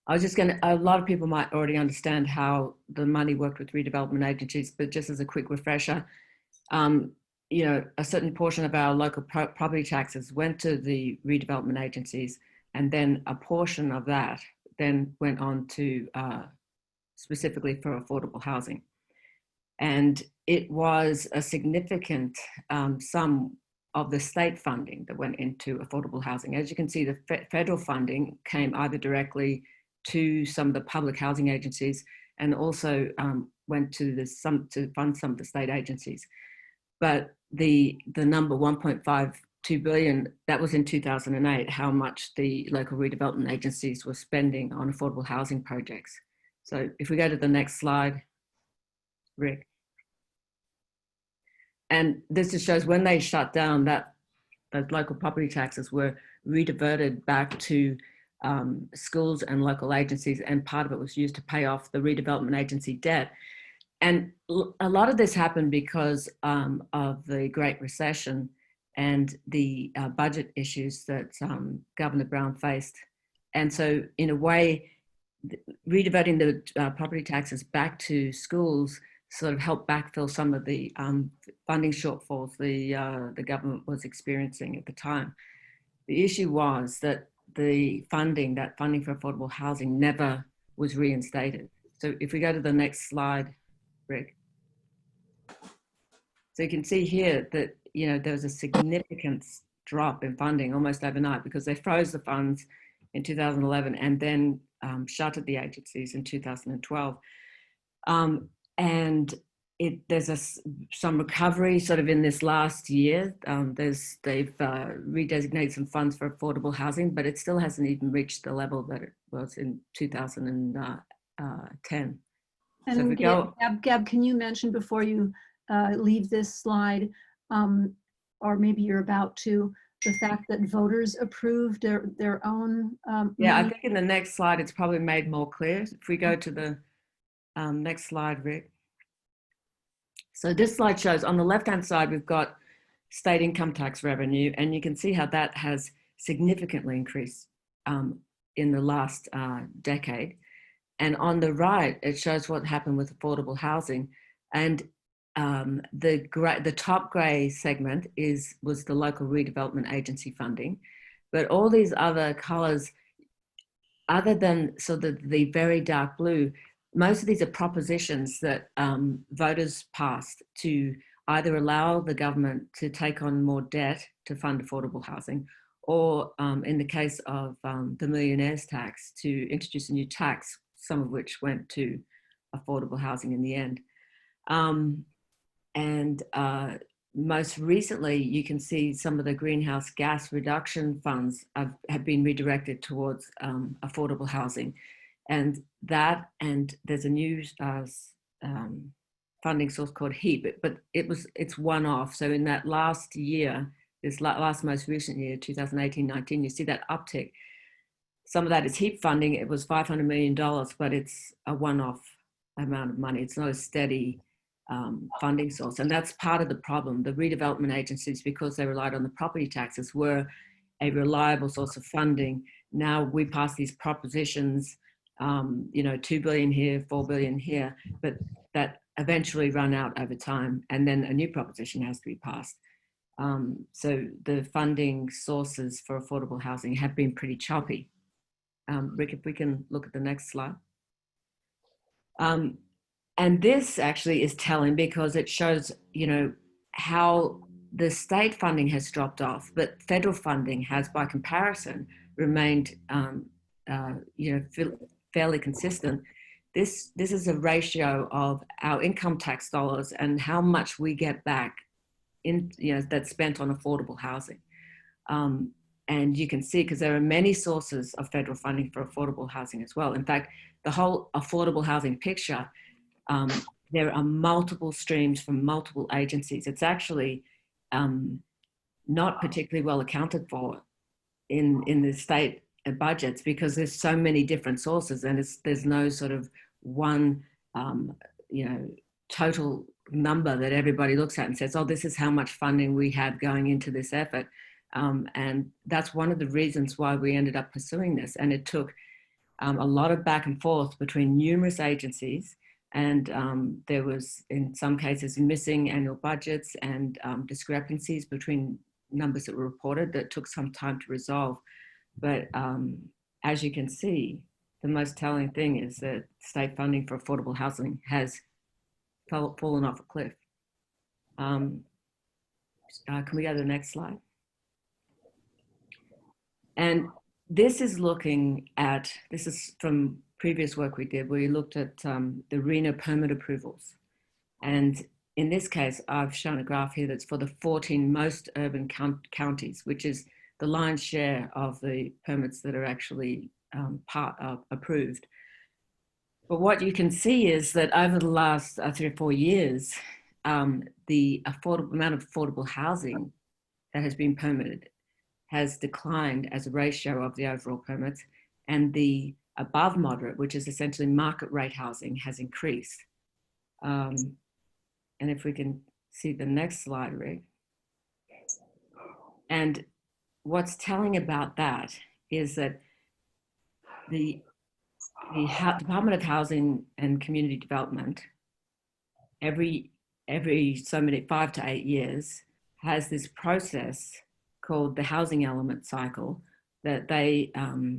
I was just going to, a lot of people might already understand how the money worked with redevelopment agencies, but just as a quick refresher, um, a certain portion of our local property taxes went to the redevelopment agencies, and then a portion of that then went on to specifically for affordable housing. And it was a significant sum of the state funding that went into affordable housing. As you can see, the federal funding came either directly to some of the public housing agencies and also went to to fund some of the state agencies. But the number 1.52 billion, that was in 2008, how much the local redevelopment agencies were spending on affordable housing projects. So if we go to the next slide, Rick. And this just shows when they shut down, that those local property taxes were rediverted back to schools and local agencies, and part of it was used to pay off the redevelopment agency debt. And a lot of this happened because of the Great Recession and the budget issues that Governor Brown faced. And so in a way, rediverting the property taxes back to schools sort of helped backfill some of the funding shortfalls the government was experiencing at the time. The issue was that the funding, that funding for affordable housing, never was reinstated. So if we go to the next slide, Rick. So you can see here that, there was a significant drop in funding almost overnight because they froze the funds in 2011 and then shuttered the agencies in 2012. And there's some recovery sort of in this last year. They've redesignated some funds for affordable housing, but it still hasn't even reached the level that it was in 2010. And so Gab, can you mention before you leave this slide, or maybe you're about to, the fact that voters approved their own? Yeah, I think in the next slide, it's probably made more clear. If we go to the next slide, Rick. So this slide shows on the left-hand side, we've got state income tax revenue, and you can see how that has significantly increased in the last decade. And on the right, it shows what happened with affordable housing. And the top gray segment was the local redevelopment agency funding. But all these other colors, other than the very dark blue, most of these are propositions that voters passed to either allow the government to take on more debt to fund affordable housing, or in the case of the millionaire's tax, to introduce a new tax, some of which went to affordable housing in the end. Most recently, you can see some of the greenhouse gas reduction funds have been redirected towards affordable housing. And there's a new funding source called HEAP, but it's one-off. So in that last year, this last most recent year, 2018-19, you see that uptick. Some of that is HEAP funding. It was $500 million, but it's a one-off amount of money. It's not a steady funding source. And that's part of the problem. The redevelopment agencies, because they relied on the property taxes, were a reliable source of funding. Now we pass these propositions, 2 billion here, 4 billion here, but that eventually run out over time. And then a new proposition has to be passed. So the funding sources for affordable housing have been pretty choppy. Rick, if we can look at the next slide. And this actually is telling because it shows, how the state funding has dropped off, but federal funding has, by comparison, remained, fairly consistent. This is a ratio of our income tax dollars and how much we get back that's spent on affordable housing. And you can see, because there are many sources of federal funding for affordable housing as well. In fact, the whole affordable housing picture, there are multiple streams from multiple agencies. It's actually not particularly well accounted for in the state budgets because there's so many different sources, and there's no sort of one, total number that everybody looks at and says, oh, this is how much funding we have going into this effort. And that's one of the reasons why we ended up pursuing this. And it took a lot of back and forth between numerous agencies, and there was, in some cases, missing annual budgets and discrepancies between numbers that were reported that took some time to resolve. But as you can see, the most telling thing is that state funding for affordable housing has fallen off a cliff. Can we go to the next slide? And this is looking at, this is from previous work we did, where we looked at the RENA permit approvals. And in this case, I've shown a graph here that's for the 14 most urban counties, which is the lion's share of the permits that are actually approved. But what you can see is that over the last 3 or 4 years, the amount of affordable housing that has been permitted has declined as a ratio of the overall permits, and the above moderate, which is essentially market rate housing, has increased. And if we can see the next slide, Rick. And what's telling about that is that the Department of Housing and Community Development, every so many 5 to 8 years, has this process called the housing element cycle that they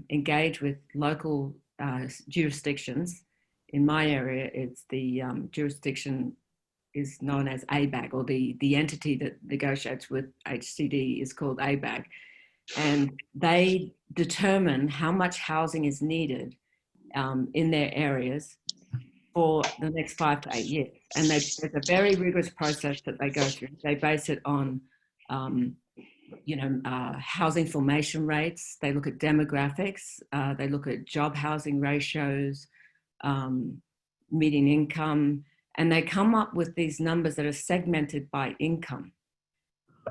engage with local jurisdictions. In my area, it's the jurisdiction is known as ABAG, or the entity that negotiates with HCD is called ABAG. And they determine how much housing is needed in their areas for the next 5 to 8 years. And there's a very rigorous process that they go through. They base it on housing formation rates. They look at demographics. They look at job housing ratios, median income, and they come up with these numbers that are segmented by income.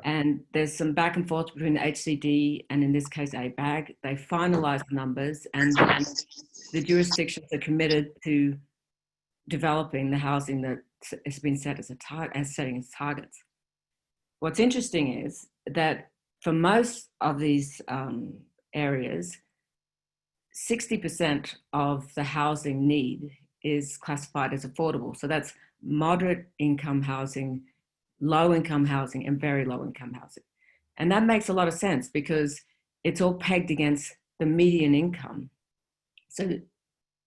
And there's some back and forth between the HCD and, in this case, ABAG. They finalize the numbers, and the jurisdictions are committed to developing the housing that has been set as setting as targets. What's interesting is that for most of these areas, 60% of the housing need is classified as affordable. So that's moderate income housing, low income housing, and very low income housing. And that makes a lot of sense because it's all pegged against the median income. So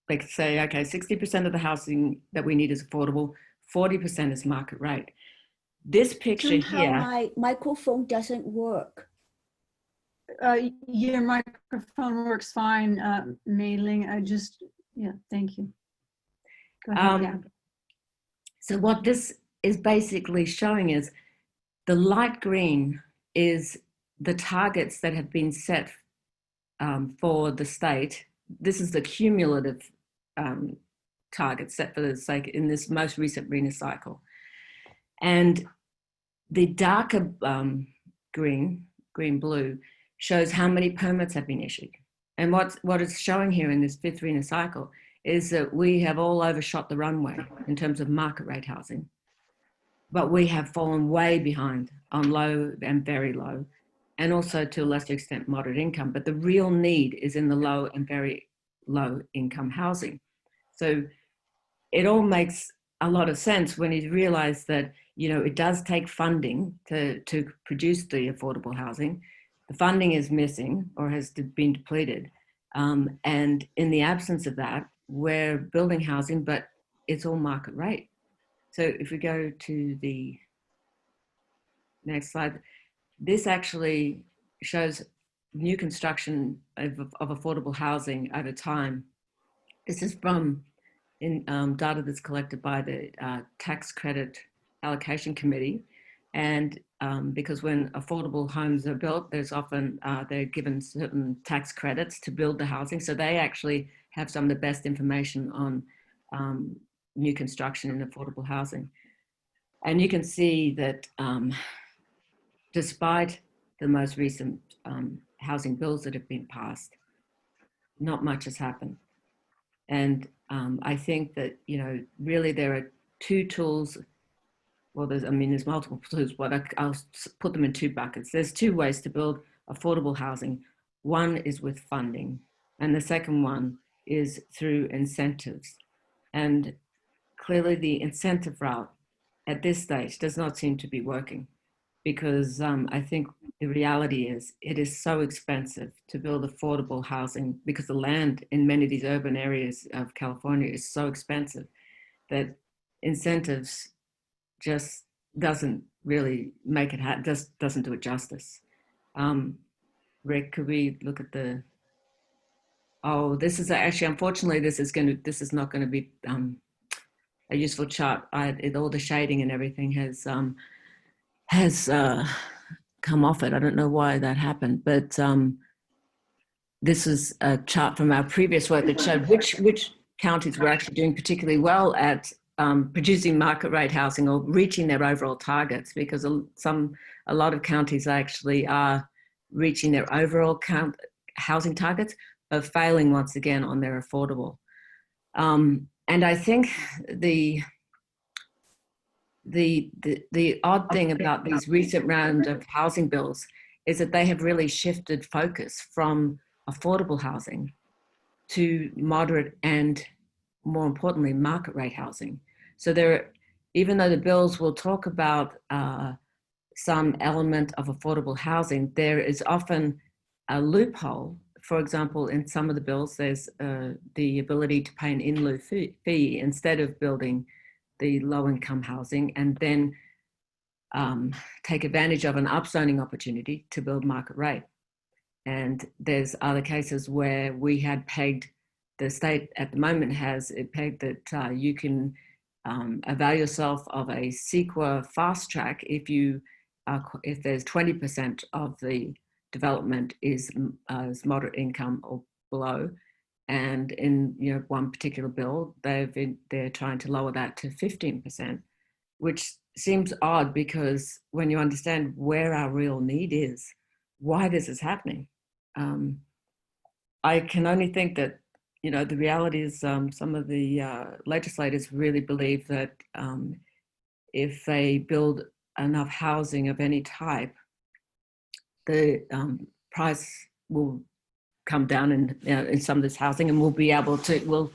they could say, okay, 60% of the housing that we need is affordable, 40% is market rate. This picture Somehow here. my microphone doesn't work. Your microphone works fine, Mei Ling. Thank you. Go ahead, Gab. So what this is basically showing is the light green is the targets that have been set for the state. This is the cumulative targets set for the state in this most recent RENA cycle. And the darker green-blue shows how many permits have been issued. And what it's showing here in this 5th RENA cycle is that we have all overshot the runway in terms of market rate housing, but we have fallen way behind on low and very low, and also to a lesser extent moderate income. But the real need is in the low and very low income housing. So it all makes a lot of sense when you realize that, it does take funding to produce the affordable housing. The funding is missing or has been depleted. And in the absence of that, we're building housing, but it's all market rate. So if we go to the next slide, this actually shows new construction of affordable housing over time. This is from data that's collected by the Tax Credit Allocation Committee. And because when affordable homes are built, there's often, they're given certain tax credits to build the housing. So they actually have some of the best information on new construction and affordable housing. And you can see that despite the most recent housing bills that have been passed, not much has happened. And I think that, really there are 2 tools. Well, there's multiple tools, but I'll put them in 2 buckets. There's 2 ways to build affordable housing. One is with funding, and the second one is through incentives. And clearly the incentive route at this stage does not seem to be working, because I think the reality is it is so expensive to build affordable housing, because the land in many of these urban areas of California is so expensive that incentives just doesn't really make it, just doesn't do it justice. Rick, could we look at the, oh, this is actually, unfortunately, this is not going to be a useful chart. All the shading and everything has come off it. I don't know why that happened, but this is a chart from our previous work that showed which counties were actually doing particularly well at producing market rate housing or reaching their overall targets, because a lot of counties actually are reaching their overall housing targets, but failing once again on their affordable. And I think the odd thing about these recent round of housing bills is that they have really shifted focus from affordable housing to moderate and, more importantly, market rate housing. So even though the bills will talk about some element of affordable housing, there is often a loophole. For example, in some of the bills, there's the ability to pay an in lieu fee instead of building the low-income housing, and then take advantage of an upzoning opportunity to build market rate. And there's other cases where we had pegged, the state at the moment has it pegged that you can avail yourself of a CEQA fast track if there's 20% of the development is moderate income or below. And in one particular bill, they're trying to lower that to 15%, which seems odd, because when you understand where our real need is, why this is happening, I can only think that the reality is some of the legislators really believe that if they build enough housing of any type, the price will come down in some of this housing, and we'll be able to,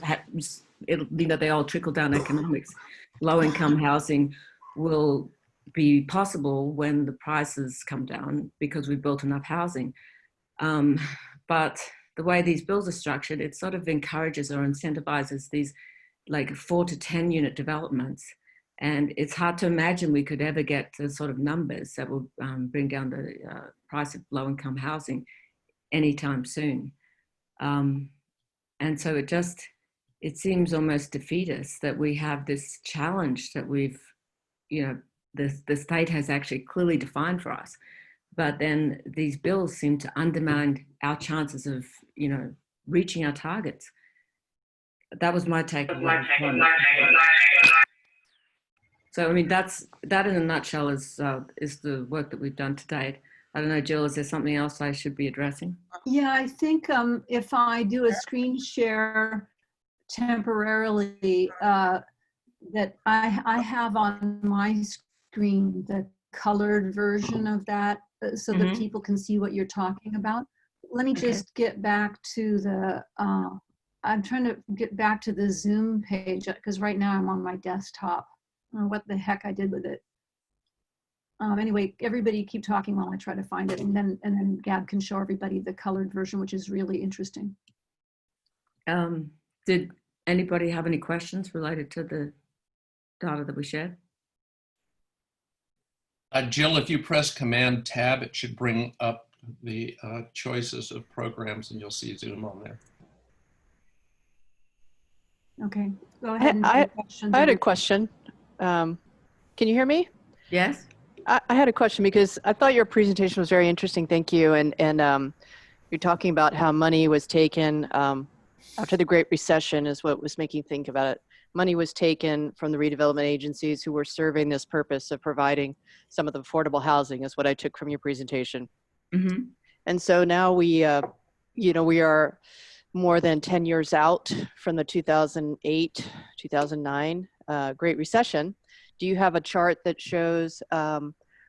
they all trickle down economics. Low income housing will be possible when the prices come down because we've built enough housing. But the way these bills are structured, it sort of encourages or incentivizes these like 4 to 10 unit developments. And it's hard to imagine we could ever get to sort of numbers that will bring down the price of low income housing anytime soon. And so it seems almost defeatist that we have this challenge that the state has actually clearly defined for us. But then these bills seem to undermine our chances of, reaching our targets. That was my take. So, I mean, that in a nutshell is the work that we've done to date. I don't know, Jill, is there something else I should be addressing? Yeah, I think if I do a screen share temporarily, that I have on my screen the colored version of that, so that people can see what you're talking about. Let me just get back to the, I'm trying to get back to the Zoom page, because right now I'm on my desktop. I don't know what the heck I did with it. Anyway, everybody keep talking while I try to find it, and then Gab can show everybody the colored version, which is really interesting. Did anybody have any questions related to the data that we shared? Jill, if you press Command Tab, it should bring up the choices of programs, and you'll see Zoom on there. Okay, go ahead. I had a question. Can you hear me? Yes. I had a question because I thought your presentation was very interesting. Thank you. And you're talking about how money was taken after the Great Recession is what was making think about it. Money was taken from the redevelopment agencies who were serving this purpose of providing some of the affordable housing is what I took from your presentation. Mm-hmm. And so now we are more than 10 years out from the 2008, 2009 Great Recession. Do you have a chart that shows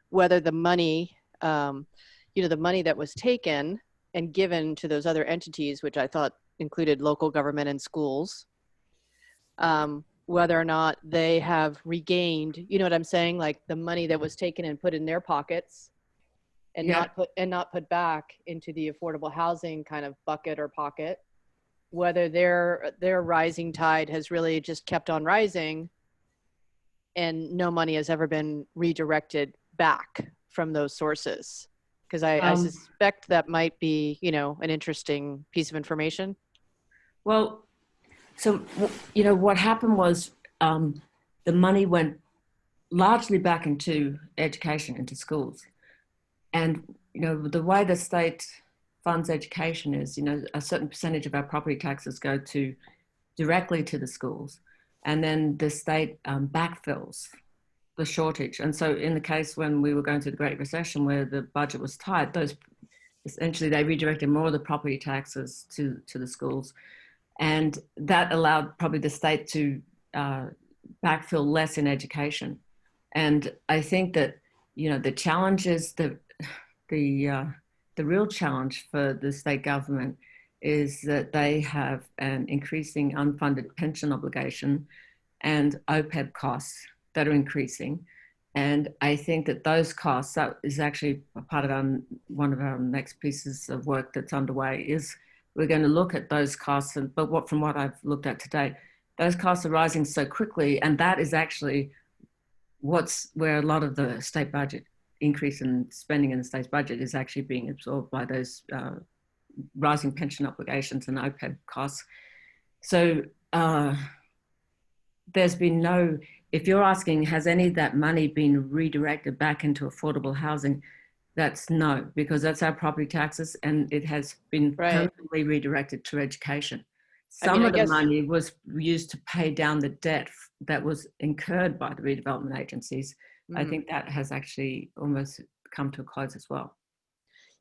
whether the money, the money that was taken and given to those other entities, which I thought, included local government and schools, whether or not they have regained, you know what I'm saying? Like the money that was taken and put in their pockets and Yeah. not put back into the affordable housing kind of bucket or pocket, whether their rising tide has really just kept on rising and no money has ever been redirected back from those sources. Because I suspect that might be, you know, an interesting piece of information. Well, so, you know, what happened was the money went largely back into education, into schools. And, you know, the way the state funds education is, you know, a certain percentage of our property taxes go directly to the schools. And then the state backfills the shortage. And so in the case when we were going through the Great Recession where the budget was tight, those essentially they redirected more of the property taxes to the schools. And that allowed probably the state to backfill less in education. And I think that, you know, the challenge is the real challenge for the state government is that they have an increasing unfunded pension obligation and OPEB costs that are increasing. And I think that those costs, that is actually a part of one of our next pieces of work that's underway, is we're going to look at those costs. But from what I've looked at today, those costs are rising so quickly. And that is actually where a lot of the state budget increase in spending in the state's budget is actually being absorbed by those rising pension obligations and OPEB costs. So there's been if you're asking, has any of that money been redirected back into affordable housing? That's no, because that's our property taxes and it has been permanently redirected to education. Some of the money was used to pay down the debt that was incurred by the redevelopment agencies. I think that has actually almost come to a close as well.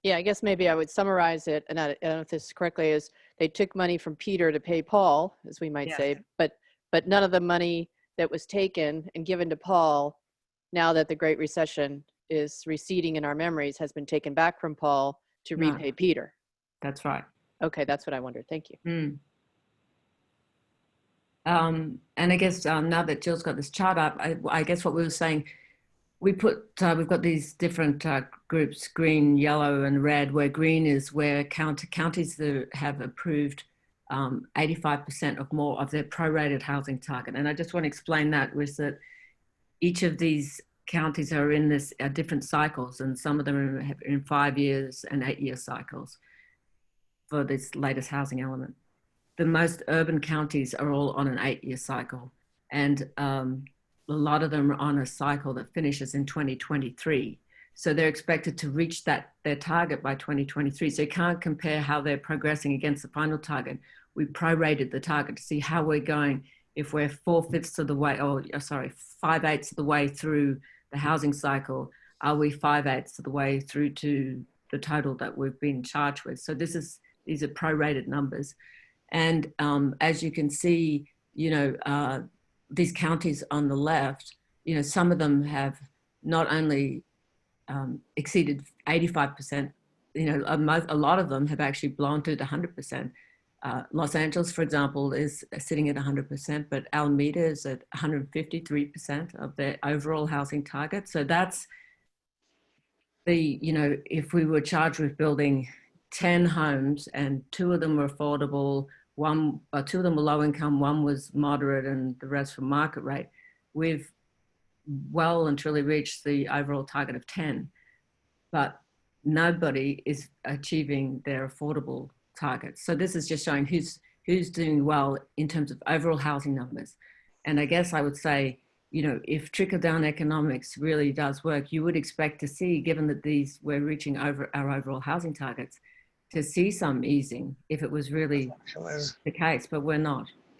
Yeah, I guess maybe I would summarize it, and I don't know if this is correctly, is they took money from Peter to pay Paul, as we might say, but none of the money that was taken and given to Paul, now that the Great Recession is receding in our memories, has been taken back from Paul to repay Peter. That's right. Okay, that's what I wondered. Thank you. And I guess now that Jill's got this chart up, I guess what we were saying, we've got these different groups, green, yellow, and red, where green is where counties that have approved 85% of more of their prorated housing target. And I just want to explain that, was that each of these counties are in this different cycles, and some of them are in 5 years and 8-year cycles for this latest housing element. The most urban counties are all on an 8-year cycle, and a lot of them are on a cycle that finishes in 2023. So they're expected to reach their target by 2023. So you can't compare how they're progressing against the final target. We prorated the target to see how we're going. If we're 4/5 of the way, 5/8 of the way through the housing cycle, are we 5/8 of the way through to the total that we've been charged with? So these are prorated numbers. And as you can see, you know, these counties on the left, you know, some of them have not only exceeded 85%, you know, a lot of them have actually blown through the 100%. Los Angeles, for example, is sitting at 100%, but Alameda is at 153% of their overall housing target. So that's you know, if we were charged with building 10 homes and 2 of them were affordable, 2 of them were low income, 1 was moderate, and the rest were market rate, we've well and truly reached the overall target of 10. But nobody is achieving their affordable targets. So this is just showing who's doing well in terms of overall housing numbers. And I guess I would say, you know, if trickle-down economics really does work, you would expect to see, given that we're reaching over our overall housing targets, to see some easing if it was really the case, but we're not.